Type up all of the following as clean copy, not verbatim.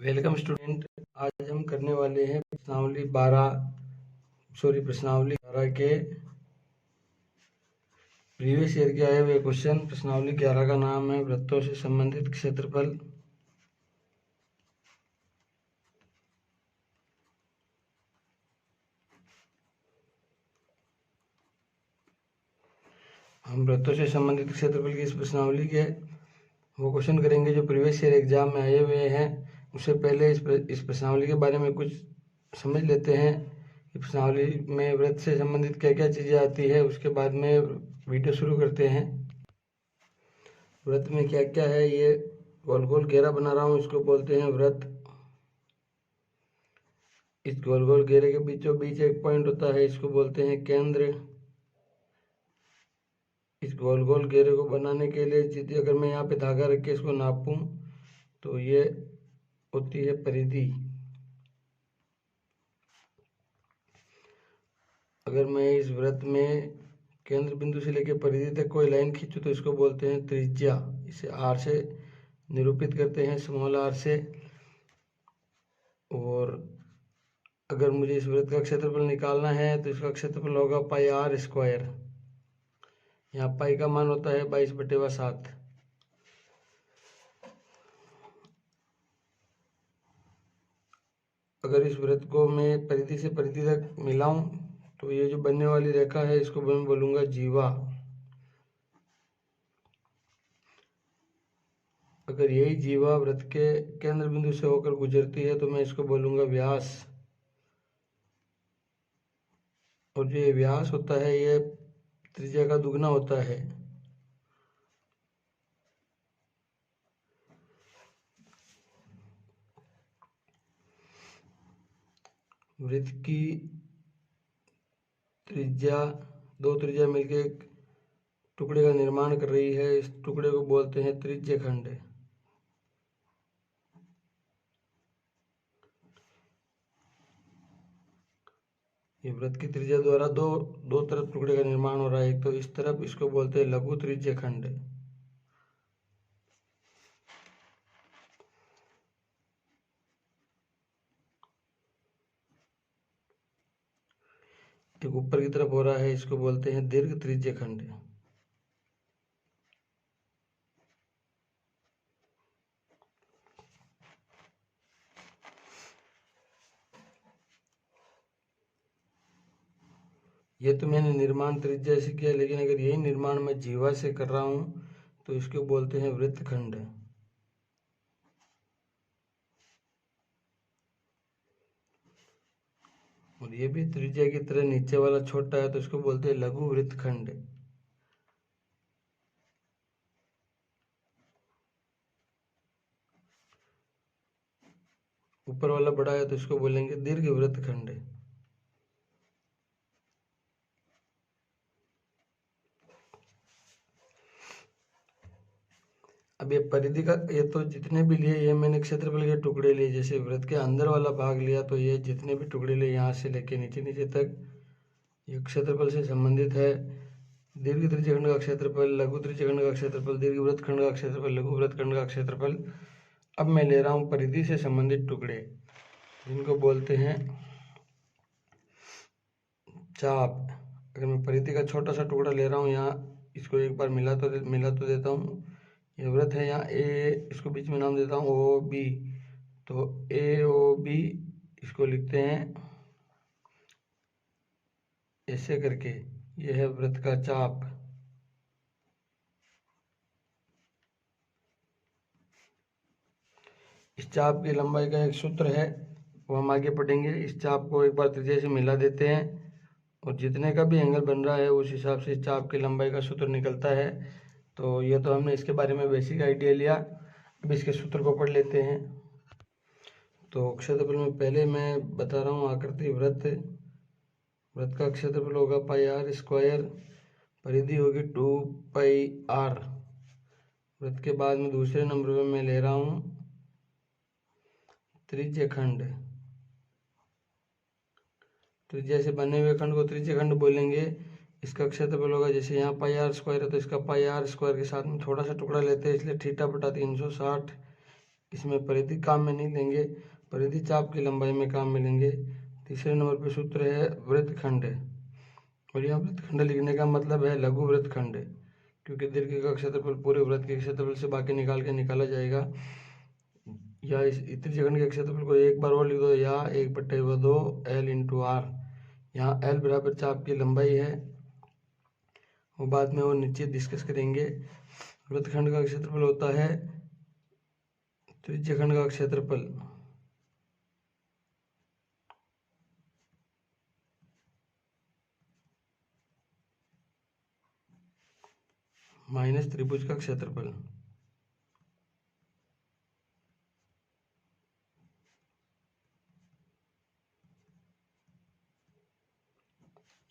Welcome student. आज हम करने वाले हैं प्रश्नावली 12 के प्रीवियस ईयर के आए हुए क्वेश्चन। प्रश्नावली 11 का नाम है वृत्तों से संबंधित क्षेत्रफल। हम वृत्तों से संबंधित क्षेत्रफल की इस प्रश्नावली के वो क्वेश्चन करेंगे जो प्रीवियस ईयर एग्जाम में आए हुए हैं। उससे पहले इस प्रश्नावली के बारे में कुछ समझ लेते हैं कि प्रश्नावली में वृत्त से संबंधित क्या क्या चीज़ें आती है। उसके बाद में वीडियो शुरू करते हैं। वृत्त में क्या क्या है, ये गोल गोल घेरा बना रहा हूँ, इसको बोलते हैं वृत्त। इस गोल गोल घेरे के बीचों बीच एक पॉइंट होता है, इसको बोलते हैं केंद्र। इस गोल गोल घेरे को बनाने के लिए अगर मैं यहाँ पे धागा रख के इसको नापूं तो ये होती है परिधि। अगर मैं इस वृत्त में केंद्र बिंदु से लेकर परिधि तक कोई लाइन खींचूं तो इसको बोलते हैं त्रिज्या। इसे आर से निरूपित करते हैं, स्मॉल आर से। और अगर मुझे इस वृत्त का क्षेत्रफल निकालना है तो इसका क्षेत्रफल होगा पाई आर स्क्वायर। यहाँ पाई का मान होता है 22/7। अगर इस वृत्त को मैं परिधि से परिधि तक मिलाऊं तो ये जो बनने वाली रेखा है इसको मैं बोलूंगा जीवा। अगर यही जीवा वृत्त के केंद्र बिंदु से होकर गुजरती है तो मैं इसको बोलूंगा व्यास। और जो ये व्यास होता है ये त्रिज्या का दुगना होता है। वृत्त की त्रिज्या, दो त्रिज्या मिलकर एक टुकड़े का निर्माण कर रही है। इस टुकड़े को बोलते हैं त्रिज्यखंड। ये वृत्त की त्रिज्या द्वारा दो तरफ टुकड़े का निर्माण हो रहा है। एक तो इस तरफ, इसको बोलते हैं लघु त्रिज्यखंड। एक ऊपर की तरफ हो रहा है, इसको बोलते हैं दीर्घ त्रिज्यखंड। ये तो मैंने निर्माण त्रिज्या से किया, लेकिन अगर यही निर्माण मैं जीवा से कर रहा हूं तो इसको बोलते हैं वृत्तखंड। और ये भी त्रिज्या की तरह नीचे वाला छोटा है तो इसको बोलते हैं लघु वृत्तखंड। ऊपर वाला बड़ा है तो इसको बोलेंगे दीर्घ वृत्तखंड। अब ये परिधि का, ये तो जितने भी लिए ये मैंने क्षेत्रफल के टुकड़े लिए। जैसे वृत्त के अंदर वाला भाग लिया तो ये जितने भी टुकड़े लिए यहाँ से लेके नीचे नीचे तक ये क्षेत्रफल से संबंधित है। दीर्घ त्रिज्यखंड का क्षेत्रफल, लघु त्रिज्यखंड का क्षेत्रफल, दीर्घ वृत्तखंड का क्षेत्रफल, लघु वृत्तखंड का क्षेत्रफल। अब मैं ले रहा हूँ परिधि से संबंधित टुकड़े, जिनको बोलते हैं चाप। अगर मैं परिधि का छोटा सा टुकड़ा ले रहा हूँ, यहाँ इसको एक बार मिला तो देता हूँ। ये वृत्त है, यहाँ ए, इसको बीच में नाम देता हूँ ओ बी। तो ए ओ बी इसको लिखते हैं ऐसे करके। यह है वृत्त का चाप। इस चाप की लंबाई का एक सूत्र है, वो हम आगे पढ़ेंगे। इस चाप को एक बार त्रिज्या से मिला देते हैं और जितने का भी एंगल बन रहा है उस हिसाब से चाप की लंबाई का सूत्र निकलता है। तो ये तो हमने इसके बारे में बेसिक आइडिया लिया। अब इसके सूत्र को पढ़ लेते हैं। तो क्षेत्रफल में पहले मैं बता रहा हूँ आकृति वृत्त। वृत्त का क्षेत्रफल होगा पाई आर स्क्वायर, परिधि होगी 2πr। वृत्त के बाद में दूसरे नंबर में मैं ले रहा हूँ त्रिज्यखंड। त्रिज्या से बने हुए खंड को त्रिज्यखंड बोलेंगे। इसका क्षेत्रफल होगा, जैसे यहाँ पाई आर स्क्वायर है तो इसका पाई आर स्क्वायर के साथ में थोड़ा सा टुकड़ा लेते हैं, इसलिए थीटा बटा 360 इसमें परिधि काम में नहीं लेंगे, परिधि चाप की लंबाई में काम में लेंगे। तीसरे नंबर पे सूत्र है वृत्तखंड, और यहाँ वृत्तखंड लिखने का मतलब है लघु वृत्तखंड, क्योंकि दीर्घ का क्षेत्रफल पूरे वृत्त के क्षेत्रफल से बाकी निकाल के निकाला जाएगा। या इस त्रिज्यखंड के क्षेत्रफल को एक बार और लिख दो, या 1/2 L इंटू आर। यहाँ L बराबर चाप की लंबाई है, वो बाद में वो नीचे डिस्कस करेंगे। वृत्तखंड का क्षेत्रफल होता है त्रिज्यखंड का क्षेत्रफल माइनस त्रिभुज का क्षेत्रफल।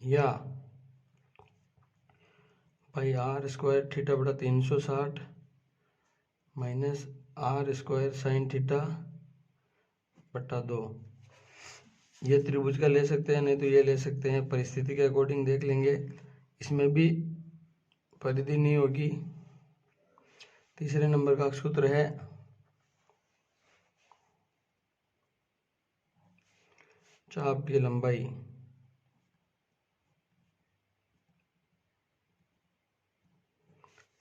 या पाई आर स्क्वायर थीटा बटा 360 minus R square sine theta बटा 2। ये त्रिभुज का ले सकते हैं, नहीं तो ये ले सकते हैं, परिस्थिति के अकॉर्डिंग देख लेंगे। इसमें भी परिधि नहीं होगी। तीसरे नंबर का सूत्र है चाप की लंबाई।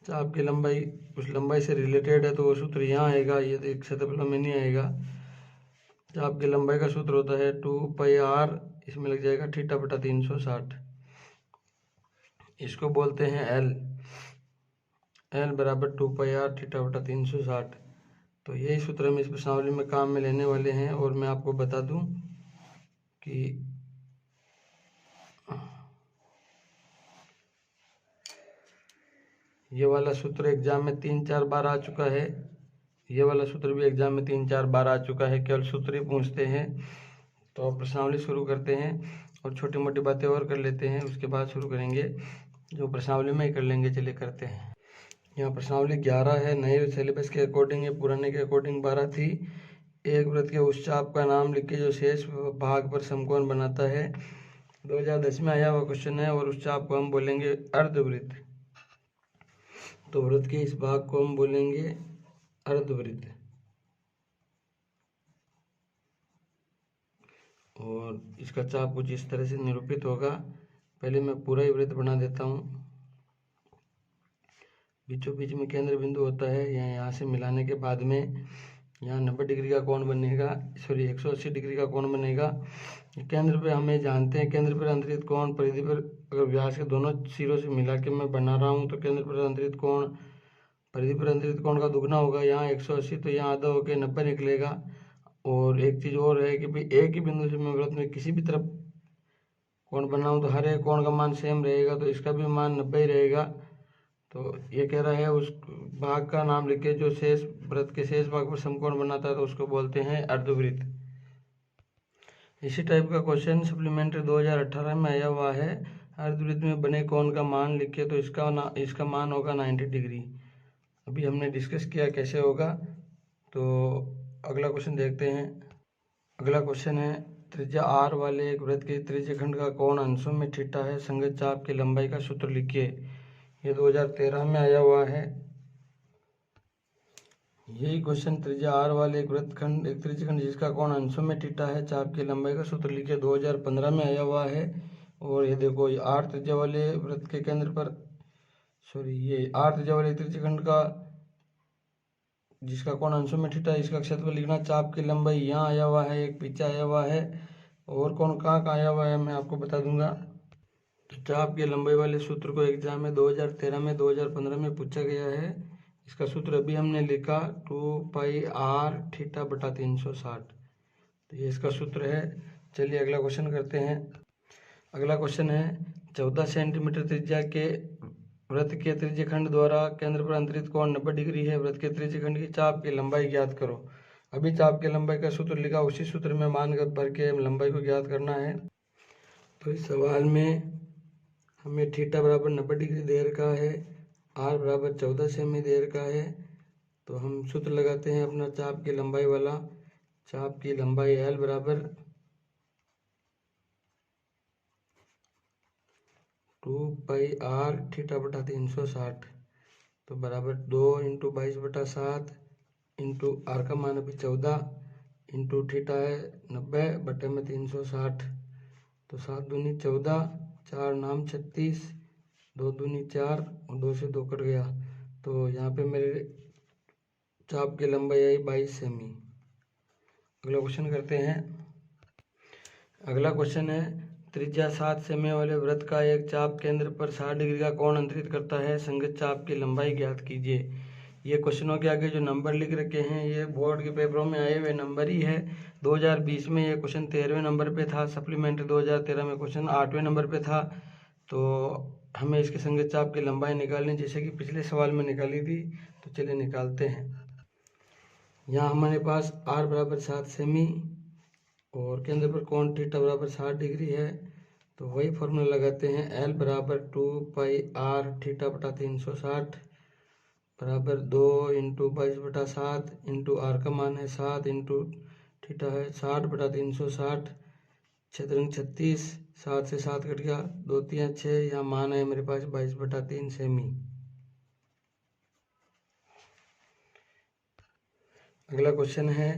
चाप की लंबाई उस लंबाई से रिलेटेड है, तो वो सूत्र यहाँ आएगा, ये तो क्षेत्रफल में नहीं आएगा। चाप की लंबाई का सूत्र होता है 2πr, इसमें लग जाएगा थीटा बटा 360। इसको बोलते हैं L, L बराबर 2πr थीटा बटा 360। तो यही सूत्र हम इस प्रश्नावली में काम में लेने वाले हैं। और मैं आपको बता दूं कि ये वाला सूत्र एग्जाम में 3-4 बार आ चुका है, ये वाला सूत्र भी एग्जाम में 3-4 बार आ चुका है, केवल सूत्र ही पूछते हैं। तो अब प्रश्नावली शुरू करते हैं और छोटी मोटी बातें और कर लेते हैं, उसके बाद शुरू करेंगे जो प्रश्नावली में ही कर लेंगे। चलिए करते हैं। यहाँ प्रश्नावली 11 है, नए सिलेबस के अकॉर्डिंग है, पुराने के अकॉर्डिंग 12 थी। एक वृत्त के उस चाप का नाम लिख के जो शेष भाग पर समकोण बनाता है। 2010 में आया हुआ क्वेश्चन है, और उस चाप को हम बोलेंगे अर्धवृत्त। तो वृत्त के इस भाग को हम बोलेंगे अर्धवृत्त। और इसका चाप कुछ इस तरह से निरूपित होगा। पहले मैं पूरा ही वृत्त बना देता हूँ। बीचों बीच में केंद्र बिंदु होता है, यहाँ से मिलाने के बाद में यहाँ 90 डिग्री का कोण बनेगा, सॉरी 180 डिग्री का कोण बनेगा। केंद्र पे हमें जानते हैं, केंद्र पर अंतरित कोण परिधि पर अगर व्यास के दोनों सिरों से मिला के मैं बना रहा हूँ, तो केंद्र पर अंतरित कोण परिधि पर अंतरित कोण का दुगना होगा। यहाँ 180, तो यहाँ आधा होकर 90 निकलेगा। और एक चीज़ और है कि भाई एक ही बिंदु से मैं वृत्त में किसी भी तरफ कोण बनाऊँ तो हर एक कोण का मान सेम रहेगा, तो इसका भी मान 90 ही रहेगा। तो ये कह रहा है उस भाग का नाम लिख के जो शेष वृत्त के शेष भाग पर समकोण बनाता है, तो उसको बोलते हैं अर्धवृत्त। इसी टाइप का क्वेश्चन सप्लीमेंट्री 2018 में आया हुआ है। अर्धवृत्त में बने कोण का मान लिखे, तो इसका मान होगा 90 डिग्री। अभी हमने डिस्कस किया कैसे होगा। तो अगला क्वेश्चन देखते हैं। अगला क्वेश्चन है, त्रिज्या r वाले एक वृत्त के त्रिज्यखंड का कोण अंशों में थीटा है, संगत चाप की लंबाई का सूत्र लिखिए। ये 2013 में आया हुआ है। यही क्वेश्चन त्रिज्या r वाले एक त्रिज्यखंड जिसका कोण अंशों में थीटा है, चाप की लंबाई का सूत्र लिखिए, 2015 में आया हुआ है। और ये देखो, ये r त्रिज्या वाले वृत्त के केंद्र पर, ये r त्रिज्या वाले त्रिज्यखंड का जिसका कोण अंशों में थीटा है, इसका क्षेत्रफल लिखना। चाप की लंबाई यहाँ आया हुआ है, एक पीछे आया हुआ है, और कौन कहाँ का आया हुआ है मैं आपको बता दूंगा। तो चाप की लंबाई वाले सूत्र को एग्जाम में 2013 में 2015 में पूछा गया है। इसका सूत्र अभी हमने लिखा 2πr थीटा बटा 360। तो ये इसका सूत्र है। चलिए अगला क्वेश्चन करते हैं। अगला क्वेश्चन है, 14 सेंटीमीटर त्रिज्या के वृत्त के त्रिज्यखंड द्वारा केंद्र पर अंतरित कोण 90 डिग्री है। वृत्त के त्रिज्यखंड की चाप की लंबाई ज्ञात करो। अभी चाप की लंबाई का सूत्र लिखा, उसी सूत्र में मान भर के लंबाई को ज्ञात करना है। तो इस सवाल में हमें थीटा बराबर 90 डिग्री दे रखा है, r बराबर 14 सेमी दे रखा है। तो हम सूत्र लगाते हैं अपना चाप की लंबाई वाला। चाप की लंबाई L बराबर 2πr थीटा बटा 360, तो बराबर 2 × 22/7 इंटू आर का मान अभी 14 इंटू थीटा है 90 बटे में 360। तो 7 दूनी 14, 4 नाम 36, 2 दूनी 4 और 2 से 2 कट गया। तो यहाँ पे मेरे चाप की लंबाई आई 22 सेमी। अगला क्वेश्चन करते हैं। अगला क्वेश्चन है, त्रिज्या 7 सेमी वाले वृत्त का एक चाप केंद्र पर 60 डिग्री का कोण अंतरित करता है, संगत चाप की लंबाई ज्ञात कीजिए। ये क्वेश्चनों के आगे जो नंबर लिख रखे हैं ये बोर्ड के पेपरों में आए हुए नंबर ही है। 2020 में ये क्वेश्चन 13वें नंबर पे था, सप्लीमेंट्री 2013 में क्वेश्चन 8वें नंबर पे था। तो हमें इसके संगत चाप की लंबाई निकालनी, जैसे कि पिछले सवाल में निकाली थी। तो चलिए निकालते हैं। यहाँ हमारे पास r बराबर 7 सेमी और केंद्र पर कोण थीटा बराबर 60 डिग्री है। तो वही फॉर्मूला लगाते हैं, L बराबर 2 पाई r थीटा बटा 360 बराबर 2 इंटू 22/7 इंटू आर का मान है 7 इंटू थीटा है 60 बटा 360, 6 36, 7 से 7 कट गया, 2 3 6, यहाँ मान है मेरे पास 22/3 सेमी। अगला क्वेश्चन है,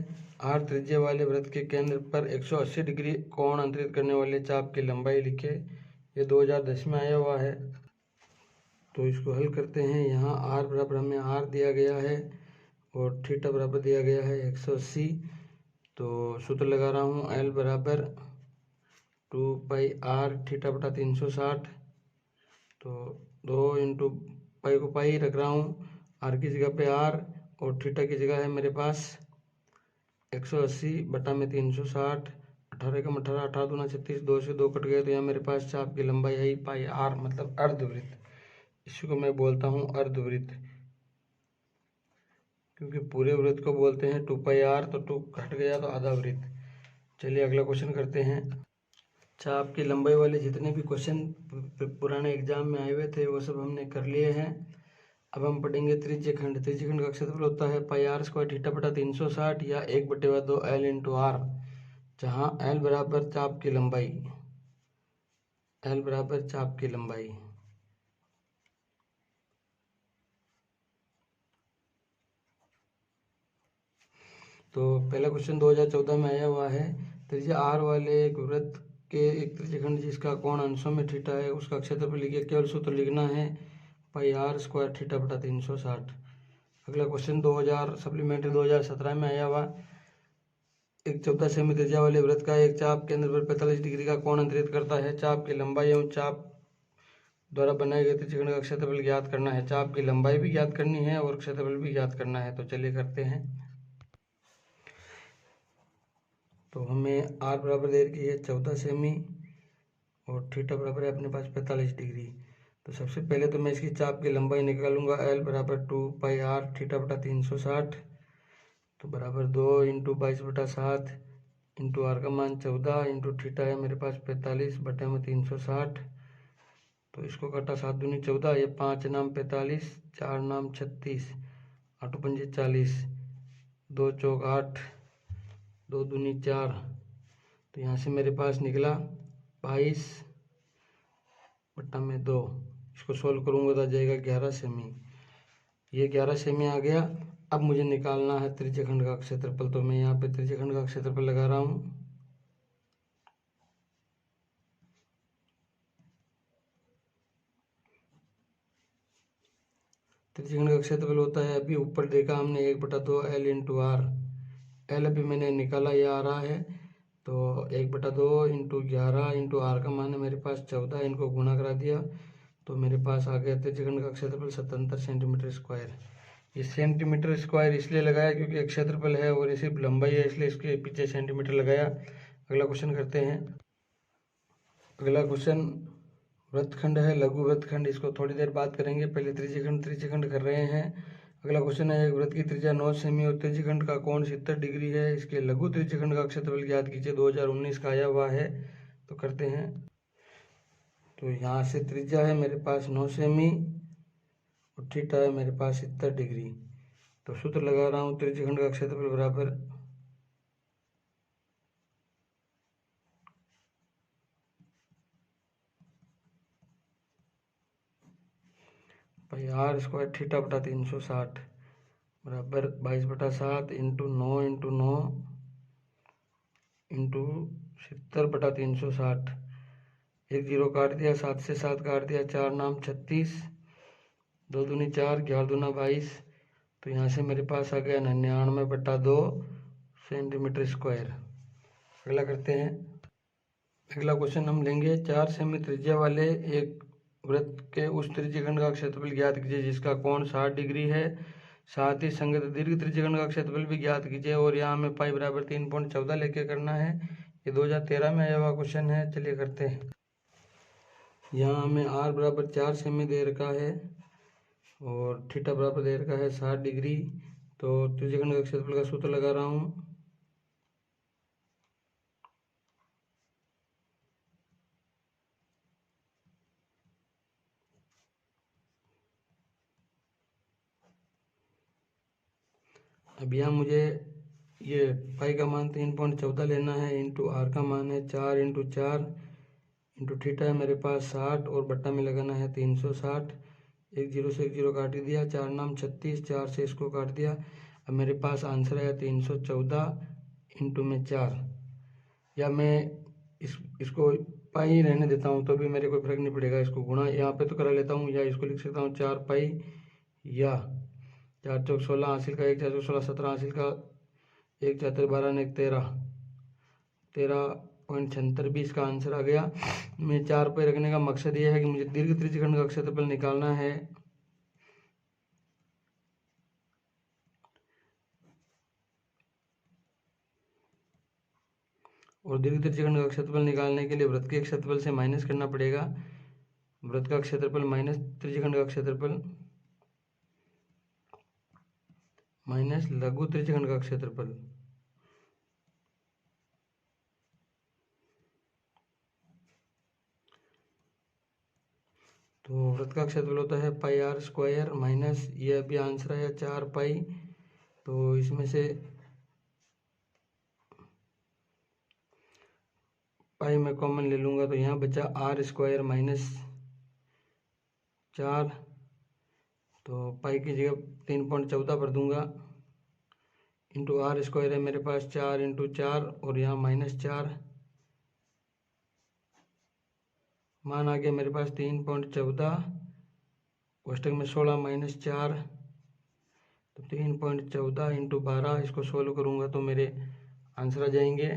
आर त्रिज्या वाले वृत्त के केंद्र पर 180 डिग्री कोण अंतरित करने वाले चाप की लंबाई लिखे। ये 2010 में आया हुआ है। तो इसको हल करते हैं। यहाँ आर बराबर हमें आर दिया गया है और थीटा बराबर दिया गया है 180। तो सूत्र लगा रहा हूँ, एल बराबर 2 पाई आर थीटा बटा 360। तो 2 इंटू पाई को पाई रख रहा हूँ, आर की जगह पे आर और थीटा की जगह है मेरे पास 180 बटा में 360, 18 का 18, 18 दूना 36, 2 से 2 कट गए। तो यहाँ मेरे पास चाप की लंबाई आई पाई आर, मतलब अर्धवृत्त। इसी को मैं बोलता हूँ अर्धवृत्त, क्योंकि पूरे वृत्त को बोलते हैं 2 पाई आर। तो 2 कट गया तो आधा वृत्त। चलिए अगला क्वेश्चन करते हैं। चाप की लंबाई वाले जितने भी क्वेश्चन पुराने एग्जाम में आए हुए थे वो सब हमने कर लिए हैं। अब हम पढ़ेंगे त्रिज्यखंड। त्रिज्यखंड का क्षेत्रफल होता है पाई आर स्क्वायर थीटा बटा 360 या 1/2 एल इंटू आर, जहाँ एल बराबर चाप की लंबाई, एल बराबर चाप की लंबाई। तो पहला क्वेश्चन 2014 में आया हुआ है। त्रिज्या आर वाले एक वृत्त के एक त्रिज्यखंड जिसका कोण अंशों में थीटा है, उसका क्षेत्रफल लिखिए। केवल सूत्र लिखना है, पाई आर स्क्वायर थीटा बटा 360। अगला क्वेश्चन 2000 सप्लीमेंट्री 2017 में आया हुआ। एक 14 सेमी त्रिज्या वाले वृत्त का एक चाप केंद्र पर 45 डिग्री का कोण अंतरित करता है। चाप की लंबाई एवं चाप द्वारा बनाए गए त्रिज्यखंड का क्षेत्रफल ज्ञात करना है। चाप की लंबाई भी ज्ञात करनी है और क्षेत्रफल भी ज्ञात करना है। तो चलिए करते हैं। तो हमें आर बराबर दे रखी है 14 सेमी और थीटा बराबर है अपने पास 45 डिग्री। तो सबसे पहले तो मैं इसकी चाप की लंबाई निकालूंगा। एल बराबर 2 पाई आर थीटा बटा 360, तो बराबर 2 इंटू 22/7 इंटू आर का मान 14 इंटू थीटा है मेरे पास 45 बटे में 360। तो इसको काटा 7 दूनी 14, ये 5 नाम 45, 4 नाम 36, 8 पंजे 40, 2 चौक 8, 2 दूनी 4। तो यहाँ से मेरे पास निकला 22 बटा में 2। इसको सोल्व करूँगा तो आ जाएगा 11 सेमी। ये 11 सेमी आ गया। अब मुझे निकालना है त्रिज्यखंड का क्षेत्रफल। तो मैं यहाँ पे त्रिज्यखंड का क्षेत्रफल लगा रहा हूँ। त्रिज्यखंड का क्षेत्रफल होता है, अभी ऊपर देखा हमने 1/2 एल इंटू आर। एल अभी मैंने निकाला, ये आ रहा है। तो 1/2 इंटू 11 इंटू आर का मान है मेरे पास 14, इनको गुणा करा दिया तो मेरे पास आ गया त्रिज्यखंड का क्षेत्रफल 77 सेंटीमीटर स्क्वायर। ये सेंटीमीटर स्क्वायर इसलिए लगाया क्योंकि क्षेत्रफल है और ये सिर्फ लंबाई है, इसलिए इसके पीछे सेंटीमीटर लगाया। अगला क्वेश्चन करते हैं। अगला क्वेश्चन वृत्तखंड है, लघु वृत्तखंड। इसको थोड़ी देर बात करेंगे, पहले त्रिज्यखंड कर रहे हैं। अगला क्वेश्चन है, एक वृत्त की त्रिज्या 9 सेमी और त्रिज्यखंड का कोण 70 डिग्री है, इसके लघु त्रिज्यखंड का क्षेत्रफल ज्ञात कीजिए। 2019 का आया हुआ है। तो करते हैं। तो यहाँ से त्रिज्या है मेरे पास 9 सेमी और थीटा है मेरे पास 70 डिग्री। तो सूत्र लगा रहा हूँ, त्रिज्यखंड का क्षेत्रफल बराबर पाई आर स्क्वायर थीटा बटा 360। बराबर 22/7 इंटू 9 इंटू 9 इंटू 70/360। एक जीरो काट दिया, 7 से 7 काट दिया, 4 नाम 36, 2 दूनी 4, 11 दूना 22। तो यहाँ से मेरे पास आ गया 99/2 सेंटीमीटर स्क्वायर। अगला करते हैं। अगला क्वेश्चन हम लेंगे, 4 सेमी त्रिज्या वाले एक वृत्त के उस त्रिज्यखंड का क्षेत्रफल ज्ञात कीजिए जिसका कोण 60 डिग्री है। साथ ही संगत दीर्घ त्रिज्यखंड का क्षेत्रफल भी ज्ञात कीजिए और यहाँ हमें पाई बराबर 3.14 लेके करना है। ये 2013 में आया हुआ क्वेश्चन है। चलिए करते हैं। यहाँ हमें r बराबर 4 सेमी दे रखा है और थीटा बराबर दे रखा है 60 डिग्री। तो त्रिज्यखंड का क्षेत्रफल का सूत्र लगा रहा हूँ। अब यहाँ मुझे ये पाई का मान 3.14 लेना है, इंटू आर का मान है 4 इंटू 4 इंटू थीटा है मेरे पास 60 और बट्टा में लगाना है 360। एक जीरो से एक जीरो काट ही दिया, 4 नाम 36, 4 से इसको काट दिया। अब मेरे पास आंसर है 314 इंटू में 4। या मैं इसको पाई ही रहने देता हूँ तो भी मेरे कोई फर्क नहीं पड़ेगा। इसको गुणा यहाँ पे तो करा लेता हूँ, या इसको लिख सकता हूँ 4 पाई, या 4 चौक 16 हासिल का 1 4 चौक 16 17 हासिल का 1 4 12 ने 13.76 भी इसका आंसर आ गया। मैं 4 पे रखने का मकसद ये है कि मुझे दीर्घ त्रिज्यखंड का क्षेत्रफल निकालना है। और दीर्घ त्रिज्यखंड का क्षेत्रफल निकालने के लिए वृत्त के क्षेत्रफल से माइनस करना पड़ेगा। वृत्त का क्षेत्रफल माइनस त्रिज्यखंड का क्षेत्रफल माइनस लघु त्रिज्यखंड का क्षेत्रफल। तो वृत्त का क्षेत्रफल होता है पाई आर स्क्वायर माइनस, ये अभी आंसर है 4 पाई। तो इसमें से पाई में कॉमन ले लूँगा तो यहाँ बचा आर स्क्वायर माइनस 4। तो पाई की जगह 3.14 भर दूंगा, इंटू आर स्क्वायर है मेरे पास 4 इंटू 4 और यहाँ -4। मान आ गया मेरे पास 3.14, कोष्टक में 16 -4। तो 3.14 इंटू 12, इसको सोल्व करूँगा तो मेरे आंसर आ जाएंगे।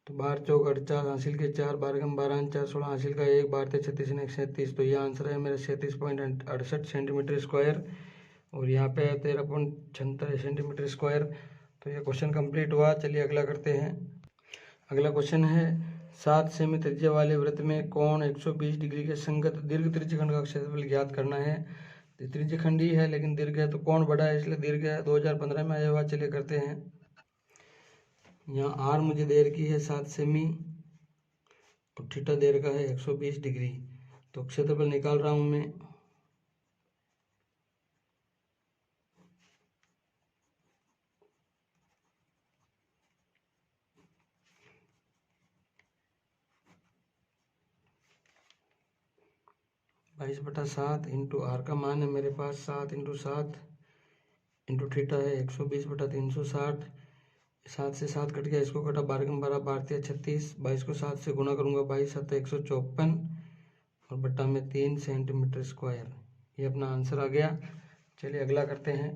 तो 12 चौक 48 हासिल के 4, 12 12 4 16 हासिल का 1, 12 36 ने 37। तो ये आंसर है मेरा 37.68 सेंटीमीटर स्क्वायर और यहाँ पे 13.76 सेंटीमीटर स्क्वायर। तो ये क्वेश्चन कंप्लीट हुआ। चलिए अगला करते हैं। अगला क्वेश्चन है, 7 सेमी त्रिज्या वाले वृत्त में कोण 120 डिग्री के संगत दीर्घ त्रिज्यखंड का क्षेत्रफल ज्ञात करना है। त्रिज्यखंड ही है लेकिन दीर्घ है तो कोण बड़ा है इसलिए दीर्घ है। 2015 में आया हुआ। चलिए करते हैं। यहाँ आर मुझे दे रखी है 7 सेमी और थीटा दे रखा है 120 डिग्री। तो क्षेत्रफल निकाल रहा हूँ मैं। बाईस बटा 7 इंटू आर का मान है मेरे पास 7 इंटू 7 इंटू थीटा है 120/360। 7 से 7 कट गया, इसको कटा 12 में 12 12 36, 22 को 7 से गुना करूंगा 22 7 154 और बट्टा में 3 सेंटीमीटर स्क्वायर। ये अपना आंसर आ गया। चलिए अगला करते हैं।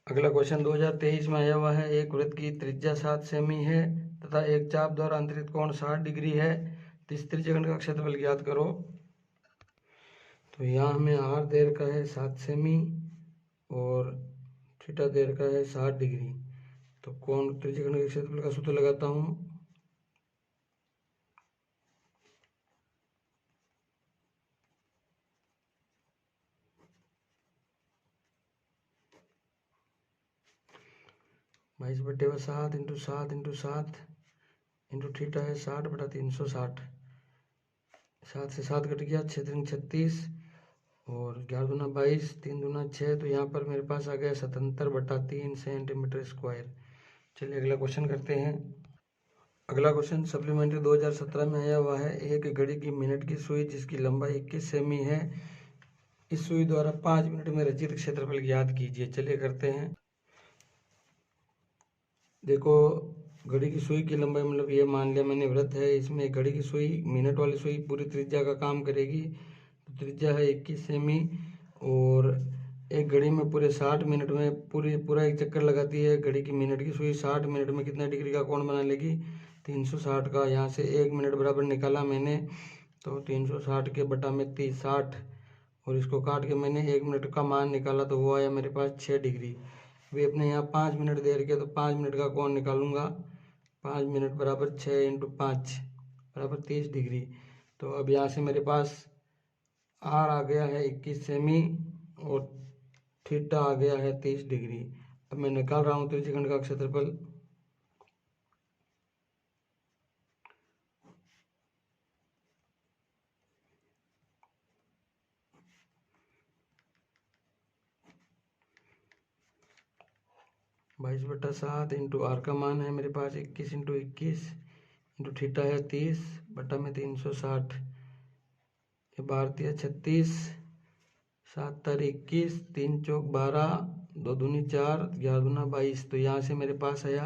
अगला क्वेश्चन 2023 में आया हुआ है। एक वृत्त की त्रिज्या 7 सेमी है तथा एक चाप द्वारा अंतरित कोण 60 डिग्री है। तो इस त्रिज्यखंड का क्षेत्रफल ज्ञात करो। तो यहाँ हमें आर दे रखा है 7 सेमी और थीटा दे रखा है 60 डिग्री। तो कोण त्रिज्यखंड के क्षेत्रफल का सूत्र लगाता हूँ। बाईस बटे 7 इंटू 7 इंटू 7 इंटू थीटा है 60/360। 7 से 7 कट गया, 6 3 36 और 11 दूना 22, 3 दूना 6। तो यहाँ पर मेरे पास आ गया 77/3 सेंटीमीटर स्क्वायर। चलिए अगला क्वेश्चन करते हैं। अगला क्वेश्चन सप्लीमेंट्री 2017 में आया हुआ है। एक घड़ी की मिनट की सुई जिसकी लंबाई 21 सेमी है इस सुई द्वारा 5 मिनट में रचित क्षेत्रफल ज्ञात कीजिए। चलिए करते हैं। देखो, घड़ी की सुई की लंबाई, मतलब ये मान लिया मैंने वृत्त है, इसमें घड़ी की सुई, मिनट वाली सुई पूरी त्रिज्या का काम करेगी। तो त्रिज्या है 21 सेमी, और एक घड़ी में पूरे 60 मिनट में पूरा एक चक्कर लगाती है। घड़ी की मिनट की सुई 60 मिनट में कितना डिग्री का कोण बना लेगी? 360 का। यहाँ से 1 मिनट बराबर निकाला मैंने, तो 360 के बटा में 60, और इसको काट के मैंने 1 मिनट का मान निकाला, तो वो आया मेरे पास 6 डिग्री। अभी अपने यहाँ 5 मिनट दे रखे, तो 5 मिनट का कोण निकालूंगा। 5 मिनट बराबर 6 × 5 बराबर 30 डिग्री। तो अब यहाँ से मेरे पास आर आ गया है 21 सेमी, और थीटा आ गया है 30 डिग्री। अब मैं निकाल रहा हूँ त्रिज्यखंड का क्षेत्रफल। बाईस बटा 7 इंटू आर का मान है मेरे पास 21 × 21 इंटू थीटा है 30 बटा में 360, ये 12 × 36, 7 × 21, 3 × 4 12, 2 दूनी 4, 11 दूना 22। तो यहाँ से मेरे पास आया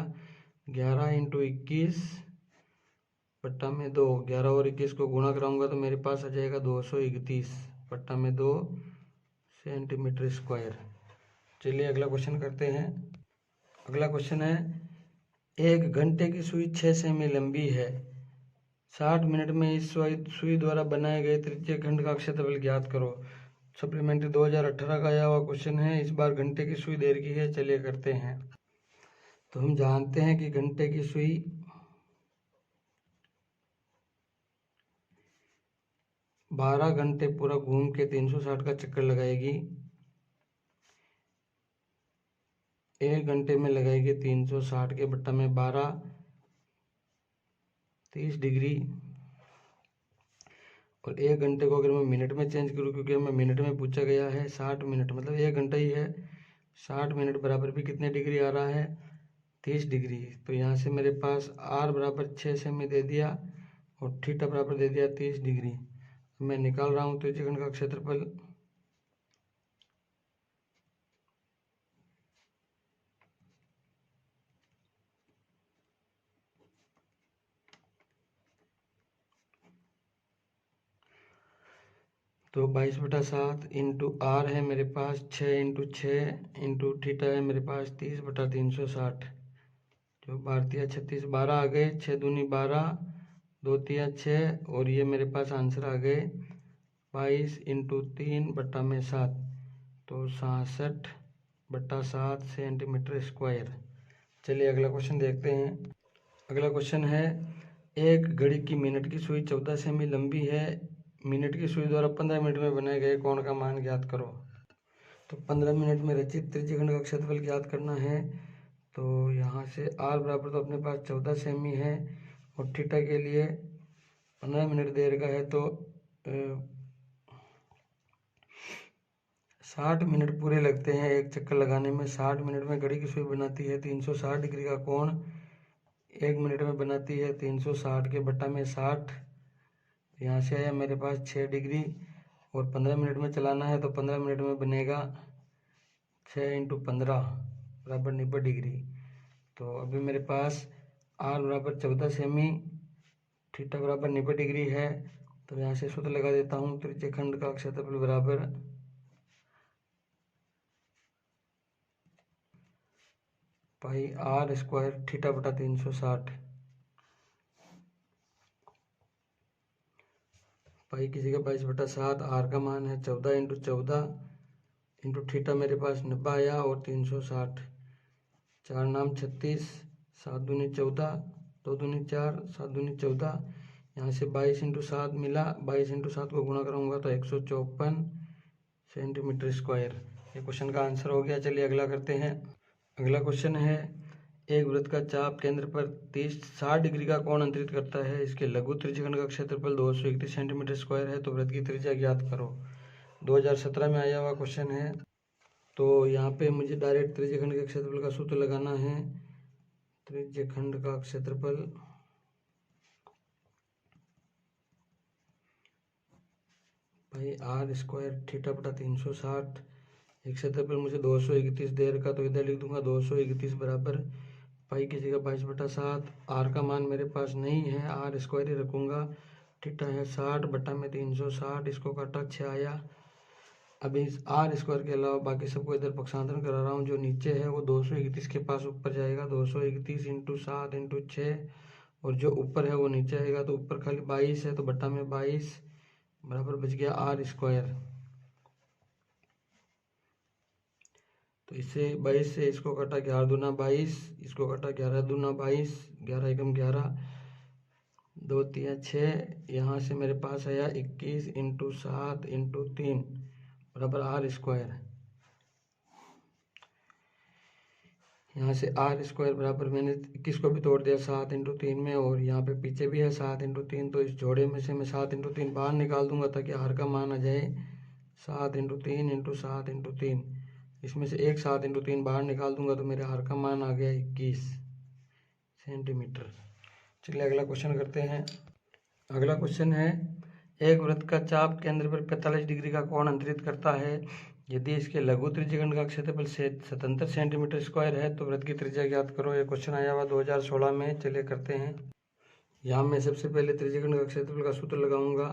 11 × 21 बट्टा में 2। 11 और 21 को गुणा कराऊंगा तो मेरे पास आ जाएगा 231 बट्टा में 2 सेंटीमीटर स्क्वायर। चलिए अगला क्वेश्चन करते हैं। अगला क्वेश्चन है, एक घंटे की सुई 6 सेमी लंबी है। 60 मिनट में इस सुई द्वारा बनाए गए त्रिज्यखंड का क्षेत्रफल ज्ञात करो। सप्लीमेंट्री 2018 का आया हुआ क्वेश्चन है। इस बार घंटे की सुई दे रखी है। चलिए करते हैं। तो हम जानते हैं कि घंटे की सुई 12 घंटे पूरा घूम के 360 का चक्कर लगाएगी। 1 घंटे में लगाएगी 360 के बट्टा में 12, 30 डिग्री। और 1 घंटे को अगर मैं मिनट में चेंज करूँ, क्योंकि हमें मिनट में पूछा गया है, 60 मिनट मतलब 1 घंटा ही है। 60 मिनट बराबर भी कितने डिग्री आ रहा है? 30 डिग्री। तो यहाँ से मेरे पास आर बराबर 6 सेमी दे दिया, और थीटा बराबर दे दिया 30 डिग्री। मैं निकाल रहा हूँ त्रिज्यखंड का क्षेत्रफल। तो 22 बटा 7 इंटू आर है मेरे पास 6 × 6 इंटू थीटा है मेरे पास 30 बटा 360। जो 12 × 36 12 आ गए, 6 दूनी 12, 2 × 6, और ये मेरे पास आंसर आ गए 22 × 3 बटा में 7, तो 66 बटा 7 सेंटीमीटर स्क्वायर। चलिए अगला क्वेश्चन देखते हैं। अगला क्वेश्चन है, एक घड़ी की मिनट की सुई 14 सेमी लंबी है। मिनट की सुई द्वारा 15 मिनट में बनाए गए कोण का मान ज्ञात करो। तो 15 मिनट में रचित त्रिज्यखंड का क्षेत्रफल ज्ञात करना है। तो यहाँ से आर बराबर तो अपने पास 14 सेमी है, और थीटा के लिए 15 मिनट देर का है, तो 60 मिनट पूरे लगते हैं एक चक्कर लगाने में। 60 मिनट में घड़ी की सुई बनाती है 360 डिग्री का कोण। 1 मिनट में बनाती है 360 के बट्टा में 60। यहाँ से आया मेरे पास 6 डिग्री, और 15 मिनट में चलाना है, तो 15 मिनट में बनेगा 6 × 15 बराबर 90 डिग्री। तो अभी मेरे पास आर बराबर 14 सेमी, थीटा बराबर 90 डिग्री है। तो यहाँ से सूत्र लगा देता हूँ, त्रिज्यखंड का क्षेत्रफल बराबर पाई आर स्क्वायर थीटा बटा 360। पाई की जगह 22 बटा 7, आर का मान है 14 × 14 इंटू थीटा मेरे पास 90 आया, और 360, 4 नाम 36, 7 दूनी 14, 2 दूनी 4, 7 दूनी 14। यहाँ से 22 × 7 मिला, 22 × 7 को गुणा कराऊंगा तो 154 सेंटीमीटर स्क्वायर। ये क्वेश्चन का आंसर हो गया। चलिए अगला करते हैं। अगला क्वेश्चन है, एक वृत्त का चाप केंद्र पर 60 डिग्री का कोण अंतरित करता है। इसके लघु त्रिज्यखंड का क्षेत्रफल 231 सेंटीमीटर स्क्वायर है। तो वृत्त की त्रिज्या ज्ञात करो। 2017 में आया हुआ क्वेश्चन है। तो यहाँ पे मुझे डायरेक्ट त्रिज्यखंड के क्षेत्रफल का सूत्र लगाना है। त्रिज्यखंड का क्षेत्रफल पाई आर स्क्वायर थीटा बटा 360। एक क्षेत्रफल मुझे 231 दे रखा, तो इधर लिख दूंगा 231 बराबर पाई की जगह 22/7। आर का मान मेरे पास नहीं है, आर स्क्वायर ही रखूँगा। थीटा है 60 बटा में 360, इसको काटा 6 आया। अभी इस आर स्क्वायर के अलावा बाकी सबको इधर पक्षांतरण करा रहा हूँ। जो नीचे है वो 231 के पास ऊपर जाएगा, 231 इंटू 7 इंटू 6, और जो ऊपर है वो नीचे आएगा। तो ऊपर खाली 22 है, तो बटा में 22 बराबर बच गया आर स्क्वायर। तो इससे 22 से इसको कटा 11 दूना 22, इसको कटा 11 दूना 22, 11 एकम 11, 2 3 6, यहाँ से मेरे पास आया 21 इंटू 7 इंटू 3 बराबर आर स्क्वायर। यहाँ से आर स्क्वायर बराबर मैंने 21 को भी तोड़ दिया 7 इंटू 3 में, और यहाँ पे पीछे भी है 7 इंटू 3, तो इस जोड़े में से मैं 7 इंटू 3 बाहर निकाल दूंगा ताकि आर का मान आ जाए 7 इंटू 3 इंटू 7 इंटू 3। इसमें से एक 7 इंटू 3 बाहर निकाल दूंगा तो मेरे आर का मान आ गया 21 सेंटीमीटर। चलिए अगला क्वेश्चन करते हैं। अगला क्वेश्चन है, एक वृत्त का चाप केंद्र पर 45 डिग्री का कोण अंतरित करता है। यदि इसके लघु त्रिज्यखंड का क्षेत्रफल 77 सेंटीमीटर स्क्वायर है तो वृत्त की त्रिज्या ज्ञात करो। ये क्वेश्चन आया हुआ 2016 में। चलिए करते हैं। यहाँ मैं सबसे पहले त्रिज्यखंड का क्षेत्रफल का सूत्र लगाऊंगा।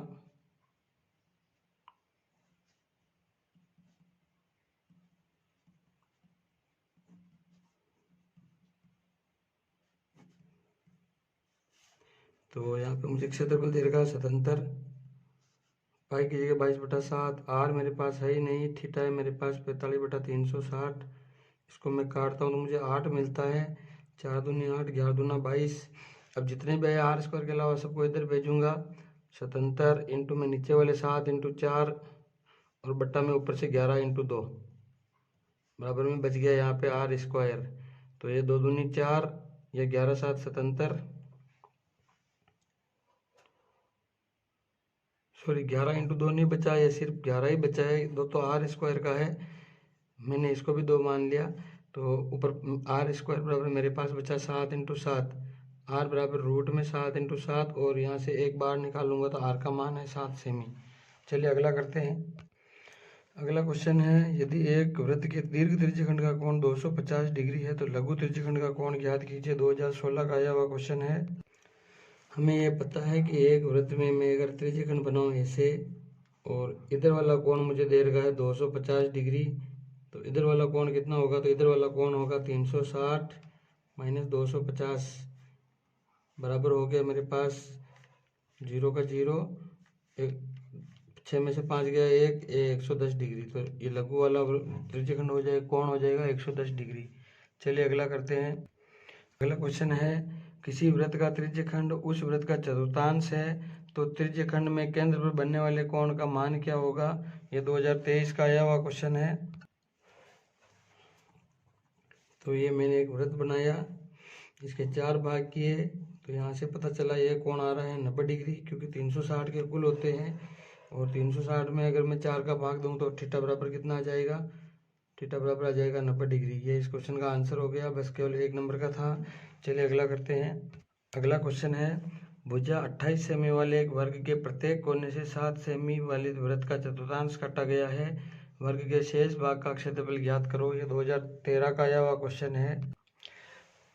तो यहाँ पे मुझे क्षेत्रफल दे रखा है 77, पाई की जगह 22/7। आर मेरे पास है ही नहीं, थीटा है मेरे पास 45/360। इसको मैं काटता हूँ तो मुझे 8 मिलता है, 4 दूनी 8, 11 दूना 22। अब जितने भी आर स्क्वायर के अलावा सबको इधर भेजूंगा। 77 इंटू में नीचे वाले 7 इंटू 4 और बट्टा में ऊपर से 11 इंटू 2 बराबर में बच गया यहाँ पे आर स्क्वायर। तो ये 2 दूनी 4, ये 11 7 77, सॉरी 11 इंटू 2 नहीं बचा, ये सिर्फ 11 ही बचा है। 2 तो आर स्क्वायर का है, मैंने इसको भी 2 मान लिया। तो ऊपर आर स्क्वायर बराबर मेरे पास बचा 7 इंटू 7, आर बराबर रूट में 7 इंटू 7, और यहाँ से एक बार निकालूंगा तो आर का मान है 7 सेमी। चलिए अगला करते हैं। अगला क्वेश्चन है, यदि एक वृत्त के दीर्घ त्रिज्यखंड का कोण 250 डिग्री है तो लघु त्रिज्यखंड का कोण ज्ञात कीजिए। 2016 का आया हुआ क्वेश्चन है। हमें ये पता है कि एक वृत्त में मैं अगर त्रिज्यखंड बनाऊँ ऐसे, और इधर वाला कोण मुझे दे रखा है 250 डिग्री, तो इधर वाला कोण कितना होगा? तो इधर वाला कोण होगा 360 माइनस 250 बराबर हो गया मेरे पास 0 का 0, 6 में से 5 गया 1, 110 डिग्री। तो ये लघु वाला त्रिज्यखंड हो जाएगा, कोण हो जाएगा 110 डिग्री। चलिए अगला करते हैं। अगला क्वेश्चन है, किसी वृत्त का त्रिज्यखंड उस वृत्त का चतुर्थांश है तो त्रिज्यखंड में केंद्र पर बनने वाले कोण का मान क्या होगा? ये 2023 का आया हुआ क्वेश्चन है। तो ये मैंने एक वृत्त बनाया, इसके 4 भाग किए, तो यहाँ से पता चला ये कोण आ रहा है 90 डिग्री, क्योंकि 360 के कुल होते हैं, और 360 में अगर मैं 4 का भाग दूँ तो थीटा बराबर कितना आ जाएगा? थीटा बराबर आ जाएगा 90 डिग्री। ये इस क्वेश्चन का आंसर हो गया, बस केवल 1 नंबर का था। चलिए अगला करते हैं। अगला क्वेश्चन है, भुजा 28 सेमी वाले एक वर्ग के प्रत्येक कोने से 7 सेमी वाले वृत्त का चतुर्थांश काटा गया है, वर्ग के शेष भाग का क्षेत्रफल ज्ञात करो। ये 2013 का आया हुआ क्वेश्चन है।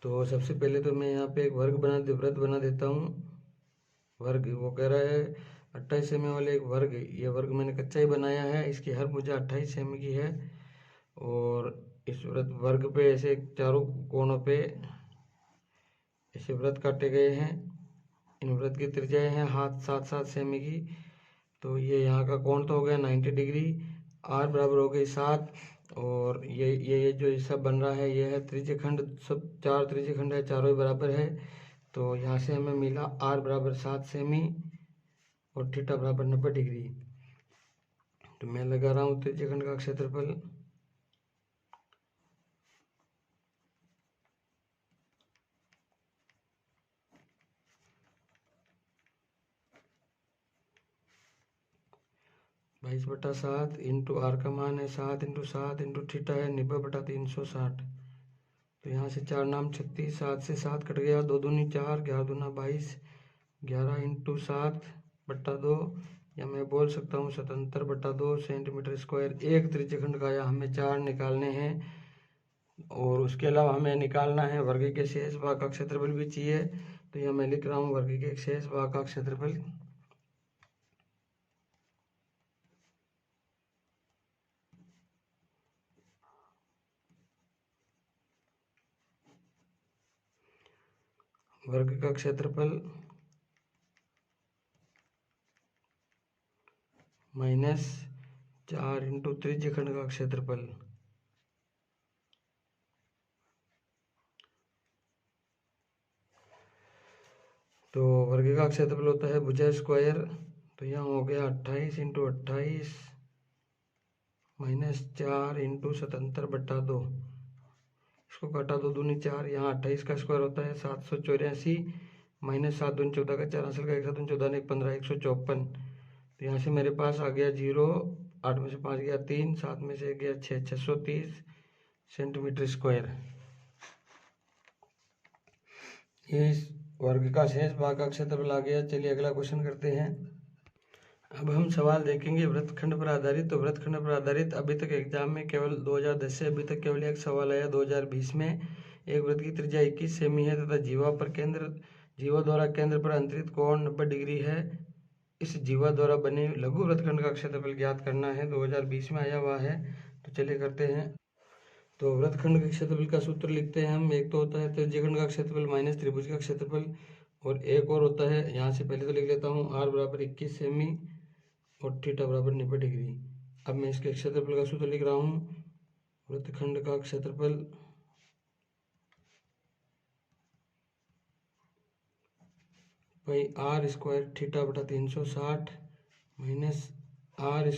तो सबसे पहले तो मैं यहाँ पे एक वृत्त बना देता हूँ। वर्ग वो कह रहा है 28 सेमी वाले एक वर्ग, ये वर्ग मैंने कच्चा ही बनाया है, इसकी हर भुजा 28 सेमी की है, और इस वर्ग पे ऐसे चारों कोनों पे ऐसे वृत्त काटे गए हैं। इन वृत्त की त्रिज्याएं हैं हाथ 7-7 सेमी की। तो ये यहाँ का कोण तो हो गया 90 डिग्री, आर बराबर हो गई 7, और ये जो सब बन रहा है ये है त्रिज्यखंड। सब 4 त्रिज्यखंड है, चारों ही बराबर है। तो यहाँ से हमें मिला आर बराबर 7 सेमी और थीटा बराबर 90 डिग्री। तो मैं लगा रहा हूँ त्रिज्यखंड का क्षेत्रफल। बाईस बटा 7 इंटू आर का मान है 7 इंटू 7 इंटू थीटा है 90/360। तो यहाँ से 4 नाम 36, 7 से 7 कट गया, 2 दूनी 4, 11 दूना 22, 11 इंटू 7/2, या मैं बोल सकता हूँ 77/2 सेंटीमीटर स्क्वायर। एक त्रिज्यखंड का आया हमें 4 निकालने हैं, और उसके अलावा हमें निकालना है वर्ग के शेष भाग का क्षेत्रफल भी चाहिए। तो यह मैं लिख रहा हूँ वर्ग के शेष भाग का क्षेत्रफल। वर्ग का क्षेत्रफल माइनस 4 इंटू त्रिज्यखंड का क्षेत्रफल। तो वर्ग का क्षेत्रफल होता है भुजा स्क्वायर। तो यहाँ हो गया 28 इंटू 28 माइनस 4 इंटू 77/2। इसको काटा 2 दूनी 4, यहाँ 28 का स्क्वायर होता है 784 माइनस 7 दूनी 14 का 4 हासिल का 1 7 दूनी 14 1 15 154। तो यहाँ से मेरे पास आ गया 0, 8 में से 5 गया 3, 7 में से गया 6, 630 सेंटीमीटर स्क्वायर। इस वर्ग का शेष भाग का क्षेत्रफल आ गया। चलिए अगला क्वेश्चन करते हैं। अब हम सवाल देखेंगे वृत्तखंड पर आधारित। तो वृत्तखंड पर आधारित अभी तक एग्जाम में केवल 2010 से अभी तक केवल एक सवाल आया 2020 में। एक वृत्त की त्रिज्या 21 सेमी है तथा जीवा द्वारा केंद्र पर अंतरित कोण 90 डिग्री है। इस जीवा द्वारा बने लघु वृत्तखंड का क्षेत्रफल ज्ञात करना है। 2020 में आया हुआ है। तो चलिए करते हैं। तो वृत्तखंड के क्षेत्रफल का सूत्र लिखते हैं हम। एक तो होता है त्रिज्यखंड का क्षेत्रफल माइनस त्रिभुज का क्षेत्रफल, और एक और होता है, यहाँ से पहले तो लिख लेता हूँ r बराबर 21 सेमी और थीटा बराबर 90 डिग्री। अब मैं इसके क्षेत्रफल का सूत्र लिख रहा हूँ। वृत्तखंड का क्षेत्रफल भाई आर स्क्वायर थीटा बटा 360 minus R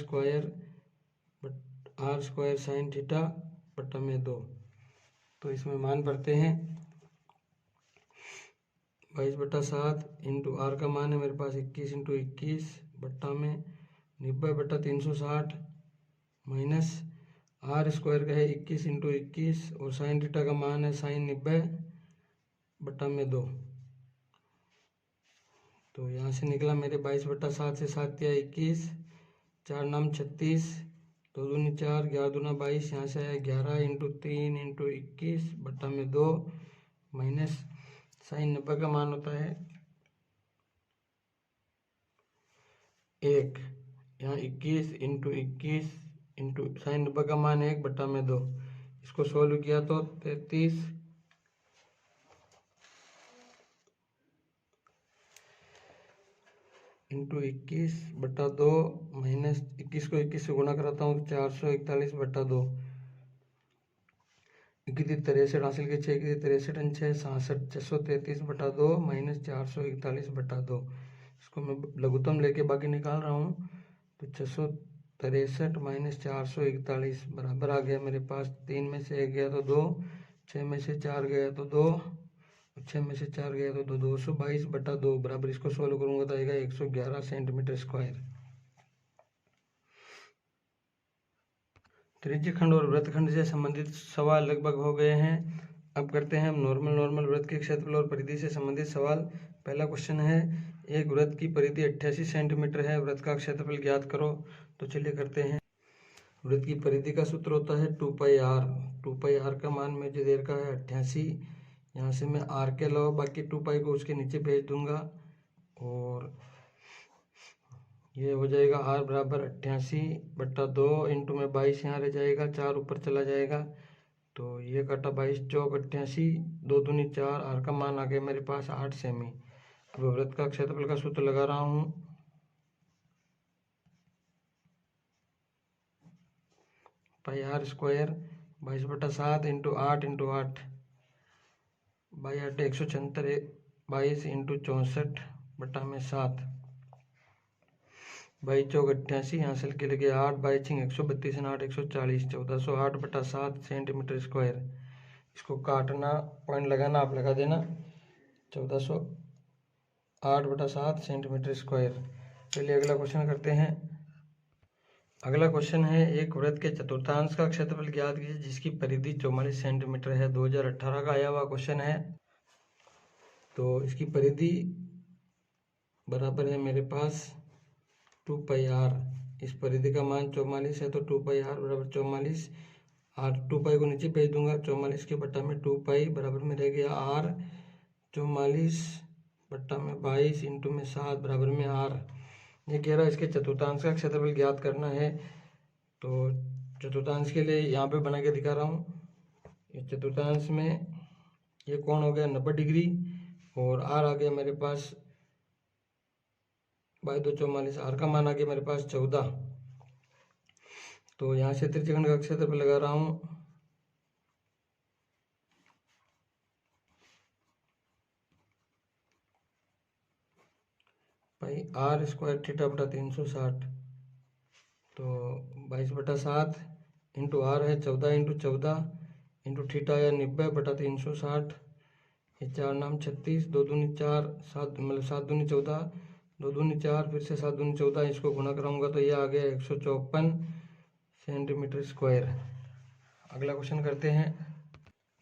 square sine theta बटा में 2। तो इसमें मान भरते हैं। 22/7 इंटू आर का मान है मेरे पास 21 इंटू 21 बट्टा में 90/360 माइनस आर स्क्वायर का है 21 इंटू 21 और साइन थीटा का मान है साइन 90 बट्टा में 2। तो यहाँ से निकला मेरे 22/7 से 7 या 21, 4 नाम 36, 2 दूनी 4, 11 दूना 22, यहाँ से आया 11 इंटू 3 इंटू 21 बट्टा में 2 माइनस साइन 90 का मान होता है 1। यहाँ 21 इंटू 21 इंटू साइन 90 का मान है 1 बट्टा में 2। इसको सोल्व किया तो 33 इंटू 21 बट्टा 2 माइनस 21 को 21 से गुणा कराता हूँ 441/2। 63 हासिल के 6 63 6 66 633/2 माइनस 441/2। इसको मैं लघुत्तम लेके बाकी निकाल रहा हूँ। तो 663 माइनस 441 बराबर आ गया मेरे पास। 3 में से 1 गया तो 2, 6 में से 4 गया तो 2, 6 में से 4 गया तो 222/2 बराबर। इसको सोल्व करूंगा तो आएगा 111 सेंटीमीटर स्क्वायर। त्रिज्यखंड और वृत्तखंड से संबंधित सवाल लगभग हो गए हैं। अब करते हैं हम नॉर्मल वृत्त के क्षेत्रफल और परिधि से संबंधित सवाल। पहला क्वेश्चन है, एक वृत्त की परिधि 88 सेंटीमीटर है, वृत्त का क्षेत्रफल ज्ञात करो। तो चलिए करते हैं। वृत्त की परिधि का सूत्र होता है 2πr। 2πr का मान मुझे दे रखा है 88। यहाँ से मैं r के अलावा बाकी 2π को उसके नीचे भेज दूंगा और ये हो जाएगा r बराबर 88/2 इंटू में 22 यहाँ रह जाएगा, 4 ऊपर चला जाएगा। तो ये कटा 22 चौक 88, 2 दूनी 4, r का मान आ गया मेरे पास 8 सेमी। अब वृत्त का क्षेत्रफल का सूत्र लगा रहा हूँ। Pi r square 22/7 into 8 into 8 by 8 176, 22 into 64/7 by चौक 88, यहाँ से के लगे 8, बाई 6 132 8 140 1408/7 सेंटीमीटर स्क्वायर। इसको काटना, पॉइंट लगाना आप लगा देना। 1408/7 सेंटीमीटर स्क्वायर। चलिए अगला क्वेश्चन करते हैं। अगला क्वेश्चन है, एक वृत्त के चतुर्थांश का क्षेत्रफल ज्ञात कीजिए जिसकी परिधि 44 सेंटीमीटर है। 2018 का आया हुआ क्वेश्चन है। तो इसकी परिधि बराबर है मेरे पास 2πr। इस परिधि का मान 44 है तो 2πr बराबर 44। और 2π को नीचे भेज दूंगा, 44 के बट्टा में 2π बराबर में रह गया r, 44 बट्टा में 22 इंटू में 7 बराबर में r। ये कह रहा है इसके चतुर्थांश का क्षेत्रफल ज्ञात करना है। तो चतुर्थांश के लिए यहाँ पे बना के दिखा रहा हूँ। इस चतुर्थांश में ये कोण हो गया 90 डिग्री और r आ गया मेरे पास 22 44, r का मान आ गया मेरे पास 14। तो यहाँ से त्रिज्यखंड का क्षेत्रफल लगा रहा हूँ। पाई आर स्क्वायर थीटा बटा 360, तो 22/7 इंटू आर है 14 इंटू 14 इंटू थीटा है 90 बटा 360। ये 4 नाम 36, 2 दूनी 4, 7 मतलब 7 दूनी 14, 2 दूनी 4, फिर से 7 दूनी 14, इसको गुणा कराऊंगा तो ये आ गया 154 सेंटीमीटर स्क्वायर। अगला क्वेश्चन करते हैं।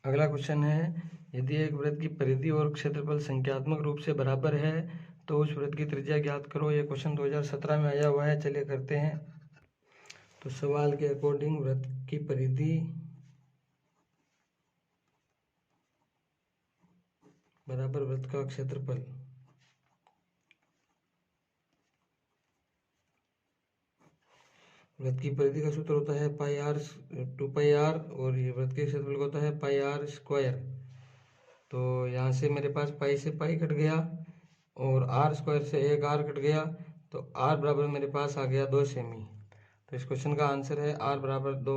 अगला क्वेश्चन है, यदि एक वृत्त की परिधि और क्षेत्रफल संख्यात्मक रूप से बराबर है तो उस वृत्त की त्रिज्या ज्ञात करो। ये क्वेश्चन 2017 में आया हुआ है। चलिए करते हैं। तो सवाल के अकॉर्डिंग वृत्त की परिधि बराबर वृत्त का क्षेत्रफल। वृत्त की परिधि का सूत्र होता है पाई आर 2πr और ये वृत्त के क्षेत्रफल का होता है पाई आर स्क्वायर। तो यहाँ से मेरे पास पाई से पाई कट गया और आर स्क्वायर से एक आर कट गया, तो आर बराबर मेरे पास आ गया 2 सेमी। तो इस क्वेश्चन का आंसर है आर बराबर 2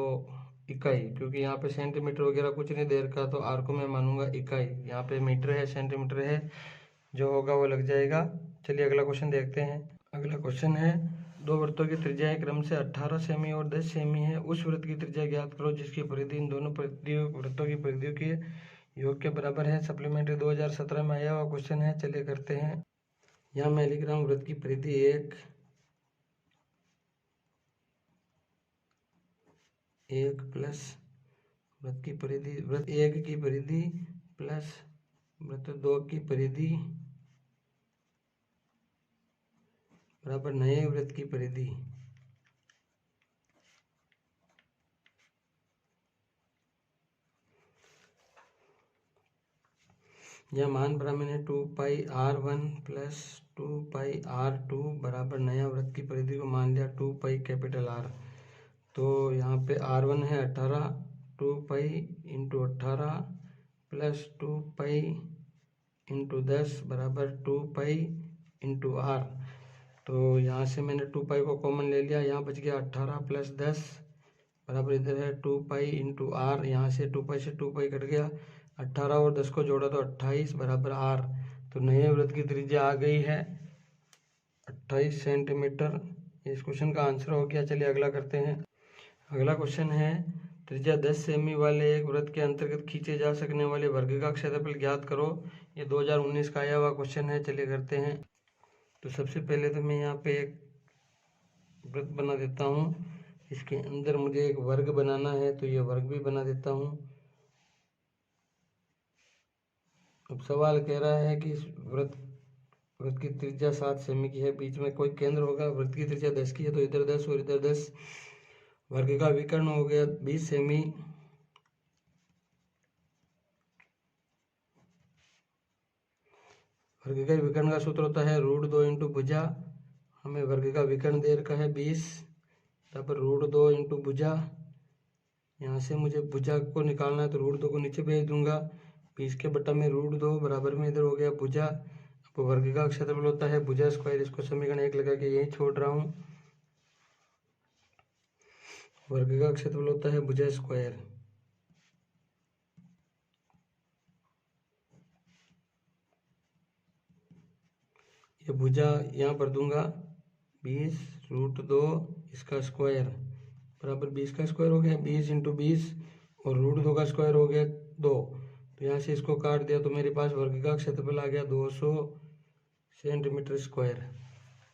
इकाई। क्योंकि यहाँ पे सेंटीमीटर वगैरह कुछ नहीं दे रखा, तो आर को मैं मानूंगा इकाई। यहाँ पे मीटर है, सेंटीमीटर है, जो होगा वो लग जाएगा। चलिए अगला क्वेश्चन देखते हैं। अगला क्वेश्चन है, दो वृत्तों की त्रिज्याएं क्रम से 18 सेमी और 10 सेमी है। उस वृत्त की त्रिज्या ज्ञात करो जिसकी परिधि इन दोनों वृत्तों की परिधियों के योग के बराबर है। सप्लीमेंट्री 2017 में आया हुआ क्वेश्चन है। चलिए करते हैं। यहाँ मैं लिख रहा हूँ वृत्त की परिधि 1 प्लस वृत्त की परिधि, वृत्त 1 की परिधि प्लस वृत्त 2 की परिधि बराबर नए वृत्त की परिधि। यह मान बराबर है 2πr1 प्लस 2πr2 बराबर नया वृत्त की परिधि को मान लिया 2π कैपिटल R। तो यहाँ पे R1 है 18, 2π इंटू 18 प्लस 2π इंटू 10 बराबर 2π इंटू R। तो यहाँ से मैंने 2π को कॉमन ले लिया, यहाँ बच गया 18 प्लस 10 बराबर इधर है 2π इंटू R। यहाँ से 2π से 2π कट गया, 18 और 10 को जोड़ा तो 28 बराबर R। तो नए वृत्त की त्रिज्या आ गई है 28 सेंटीमीटर। इस क्वेश्चन का आंसर हो गया। चलिए अगला करते हैं। अगला क्वेश्चन है, त्रिज्या 10 सेमी वाले एक वृत्त के अंतर्गत खींचे जा सकने वाले वर्ग का क्षेत्रफल ज्ञात करो। ये 2019 का आया हुआ क्वेश्चन है। चलिए करते हैं। तो सबसे पहले तो मैं यहाँ पे एक वृत्त बना देता हूँ। इसके अंदर मुझे एक वर्ग बनाना है, तो ये वर्ग भी बना देता हूँ। अब सवाल कह रहा है कि वृत्त की त्रिज्या 7 सेमी की है, बीच में कोई केंद्र होगा। वृत्त की त्रिज्या 10 की है, तो इधर 10 और इधर 10। वर्ग का विकर्ण हो गया 20 सेमी। वर्ग का विकर्ण का सूत्र होता है √2 इंटू भुजा। हमें वर्ग का विकर्ण दे रखा है 20, बराबर √2 इंटू भुजा। यहाँ से मुझे भुजा को निकालना है, तो √2 को नीचे भेज दूंगा। 20 के बट्टा में √2 बराबर में इधर हो गया भुजा। अब वर्ग का क्षेत्रफल होता है भुजा स्क्वायर। इसको समीकरण 1 लगा के यही छोड़ रहा हूँ। वर्ग का क्षेत्रफल होता है भुजा स्क्वायर। ये भुजा यहाँ पर दूंगा 20 √2 इसका स्क्वायर बराबर 20 का स्क्वायर हो गया 20 इंटू 20 और √2 का स्क्वायर हो गया 2। तो यहाँ से इसको काट दिया तो मेरे पास वर्ग का क्षेत्रफल आ गया 200 सेंटीमीटर स्क्वायर।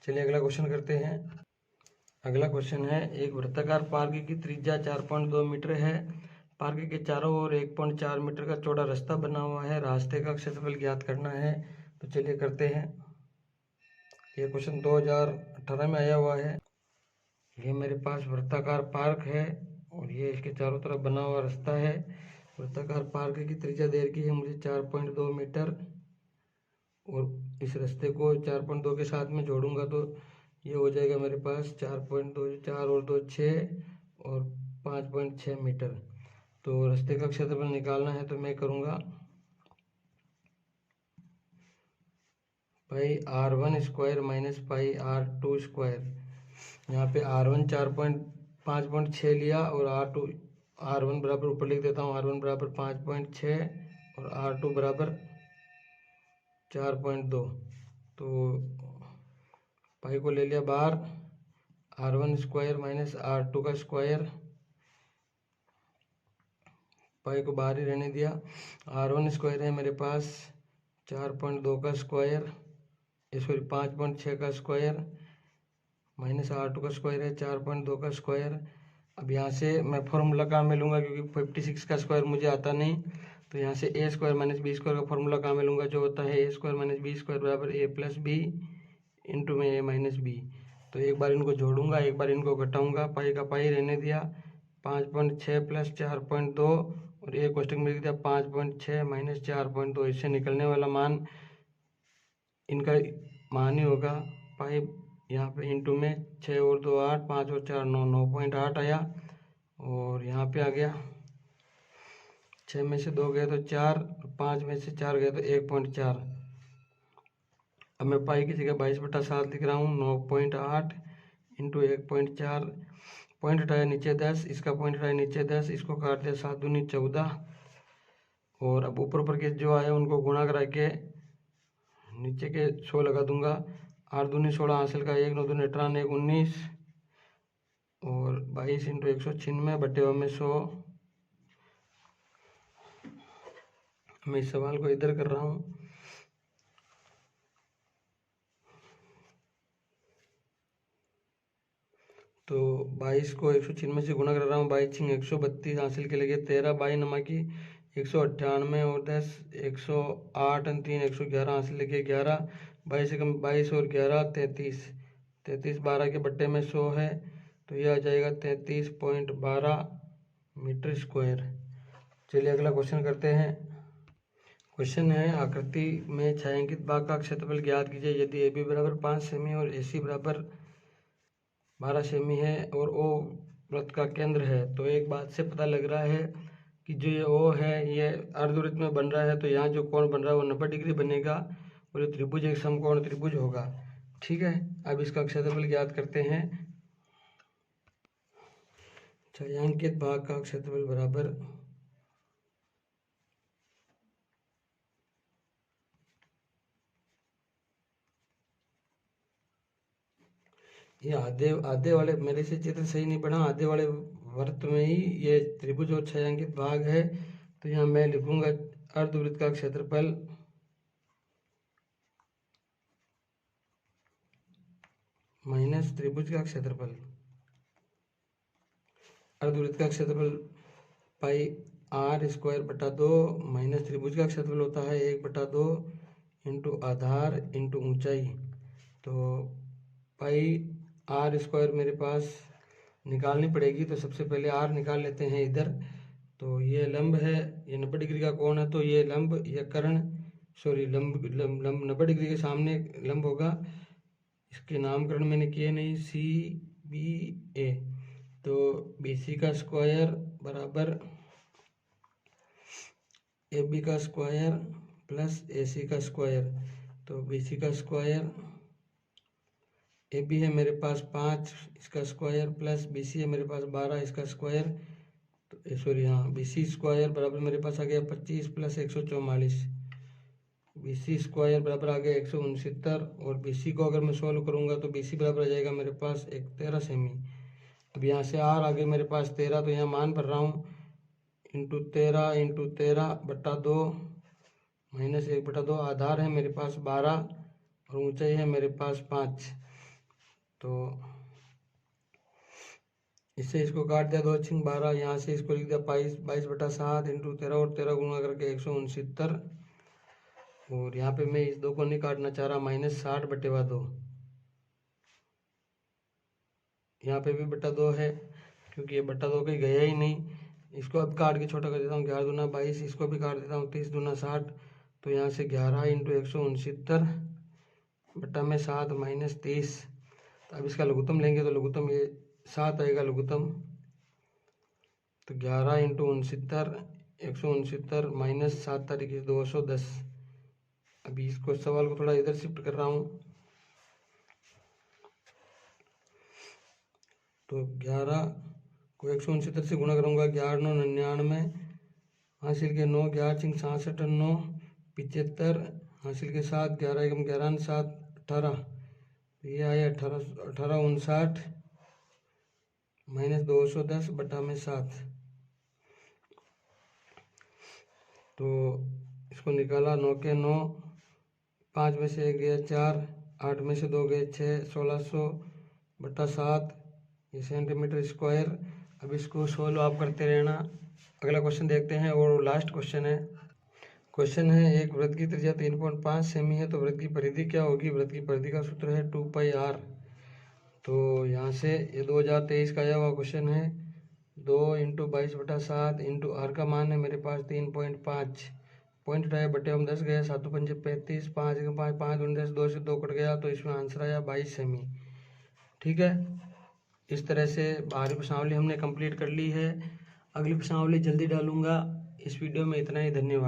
चलिए अगला क्वेश्चन करते हैं। अगला क्वेश्चन है, एक वृत्ताकार पार्क की त्रिज्या 4.2 मीटर है। पार्क के चारों ओर 1.4 मीटर का चौड़ा रास्ता बना हुआ है। रास्ते का क्षेत्रफल ज्ञात करना है। तो चलिए करते हैं। ये क्वेश्चन 2018 में आया हुआ है। ये मेरे पास वृत्ताकार पार्क है और ये इसके चारों तरफ बना हुआ रास्ता है। वृत्ताकार पार्क की त्रिज्या दे रखी है मुझे 4.2 मीटर, और इस रास्ते को 4.2 के साथ में जोड़ूंगा तो ये हो जाएगा मेरे पास 4.2, 4 और 2 6 और 5.6 मीटर। तो रास्ते का क्षेत्रफल निकालना है तो मैं करूँगा पाई R1 square minus pi R2 square. यहाँ पे R1 5.6 लिया और R1 बराबर ऊपर लिख देता हूँ, R1 बराबर 5.6 और R2 बराबर 4.2। तो पाई को ले लिया बाहर, R1 स्क्वायर माइनस R2 का स्क्वायर, पाई को बाहर ही रहने दिया। R1 स्क्वायर है मेरे पास 4.2 का स्क्वायर, सॉरी 5.6 का स्क्वायर, माइनस R2 का स्क्वायर है 4.2 का स्क्वायर। अब यहाँ से मैं फॉर्मूला काम में लूँगा क्योंकि 56 का स्क्वायर मुझे आता नहीं, तो यहाँ से ए स्क्वायर माइनस बी स्क्वायर का फॉर्मूला काम में लूँगा, जो होता है ए स्क्वायर माइनस बी स्क्वायर बराबर ए प्लस बी इंटू में ए माइनस बी। तो एक बार इनको जोड़ूंगा, एक बार इनको घटाऊंगा, पाई का पाई रहने दिया, 5.6 प्लस 4.2 और एक क्वेश्चन में लिख दिया 5.6 माइनस 4.2। इससे निकलने वाला मान इनका मान ही होगा पाई, यहाँ पे इंटू में 6 और 2 8, 5 और 4 9, 9.8 आया। और यहाँ पे आ गया 6 में से 2 गए तो 4, 5 में से 4 गए तो 1.4। अब मैं पाई की जगह 22/7 लिख रहा हूँ, 9.8 इंटू 1.4, पॉइंट हटाया नीचे 10, इसका पॉइंट हटाया नीचे 10, इसको काट दिया 7 दूनी 14। और अब ऊपर के जो आए उनको गुणा करा के नीचे के 100 लगा दूंगा, 8 दूनी 16 हासिल का 1, 9 दूनी 18, 1 19 और 22 इंटू 196 बटे में 100। मैं इस सवाल को इधर कर रहा हूँ, तो 22 को 196 से गुणा कर रहा हूँ, 22 132 हासिल के लिए 13, 22 नमा की 198 और 10 108 और 3 111 हासिल लेके 11, 22 से कम 22 और 11 33, 33 12 के बट्टे में 100 है, तो यह आ जाएगा 33.12 मीटर स्क्वायर। चलिए अगला क्वेश्चन करते हैं। क्वेश्चन है, आकृति में छायांकित भाग का क्षेत्रफल ज्ञात कीजिए यदि ए बी बराबर 5 सेमी और ए सी बराबर 12 सेमी है और ओ वृत्त का केंद्र है। तो एक बात से पता लग रहा है कि जो ये ओ है ये अर्धवृत्त में बन रहा है, तो यहाँ जो कोण बन रहा है वो 90 डिग्री बनेगा और ये त्रिभुज एक समकोण त्रिभुज होगा। ठीक है, अब इसका क्षेत्रफल ज्ञात करते हैं। छायांकित भाग का क्षेत्रफल बराबर ये आधे वाले, मेरे से चित्र सही नहीं बना, आधे वाले वृत्त में ही ये त्रिभुज और छायांकित भाग है, तो यहाँ मैं लिखूंगा अर्धवृत्त का क्षेत्रफल माइनस त्रिभुज का क्षेत्रफल। अर्धवृत्त का क्षेत्रफल पाई R स्क्वायर बटा 2 माइनस त्रिभुज का क्षेत्रफल होता है 1/2 इंटू आधार इंटू ऊंचाई। तो पाई R स्क्वायर मेरे पास निकालनी पड़ेगी, तो सबसे पहले R निकाल लेते हैं इधर। तो ये लंब है, ये 90 डिग्री का कोण है, तो ये लंब, ये कर्ण, सॉरी लंब 90 डिग्री के सामने लंब होगा। इसके नामकरण मैंने किए नहीं, CBA। तो BC का स्क्वायर बराबर AB का स्क्वायर प्लस AC का स्क्वायर। तो BC का स्क्वायर, AB है मेरे पास 5, इसका स्क्वायर प्लस BC है मेरे पास 12, इसका स्क्वायर। तो सॉरी हाँ, BC स्क्वायर बराबर मेरे पास आ गया 25 प्लस 144, BC स्क्वायर बराबर आ गया 169। और BC को अगर मैं सॉल्व करूँगा तो BC बराबर आ जाएगा मेरे पास 13 सेमी। अब यहाँ से R आगे मेरे पास 13, तो यहाँ मान भर रहा हूँ, इंटू 13 बटा 2 माइनस 1/2, आधार है मेरे पास 12 और ऊंचाई है मेरे पास 5। तो इससे इसको काट दिया, 2 6 12, यहाँ से इसको लिख दिया 22/7 इंटू 13 और 13 गुणा करके 169। और यहाँ पे मैं इस 2 को नहीं काटना चाह रहा, -60/2। यहाँ पे भी बटा 2 है, क्योंकि ये बटा 2 कहीं गया ही नहीं। इसको अब काट के छोटा कर देता हूँ, 11 दूना 22, इसको भी काट देता हूँ, 30 दूना 60। तो यहाँ से 11 × 169 बटा में 7 माइनस 30। तो अब इसका लघुत्तम लेंगे तो लघुत्तम ये 7 आएगा लघुत्तम। तो 11 × 69 169 माइनस 7 तारीख 210। अभी इसको सवाल को थोड़ा इधर शिफ्ट कर रहा हूँ। तो 11 को 169 से गुणा करूँगा, 11 9 99, हासिल के 9, 11 6 66 9 75, हासिल के 7, 11 1 11 7 18। ये आया 18 59 माइनस 210 बटा में 7। तो इसको निकाला, 9 के 9, 5 में से 1 गया 4, 8 में से 2 गए 6, 1600 बटा 7, ये सेंटीमीटर स्क्वायर। अब इसको सोल्व आप करते रहना। अगला क्वेश्चन देखते हैं और लास्ट क्वेश्चन है। क्वेश्चन है, एक वृत्त की त्रिज्या 3.5 सेमी है, तो वृत्त की परिधि क्या होगी? वृत्त की परिधि का सूत्र है 2πr। तो यहाँ से ये 2023 का आया हुआ क्वेश्चन है। 2 × 22/7 × r का मान है मेरे पास 3.5, पॉइंट उठाया, बटे में 10 गया, 7 5 35, 5 × 5 5 × 10, 2 से 2 कट गया, तो इसमें आंसर आया 22 सेमी। ठीक है, इस तरह से बाहरी प्रश्नावली हमने कंप्लीट कर ली है। अगली प्रश्नावली जल्दी डालूंगा। इस वीडियो में इतना ही, धन्यवाद।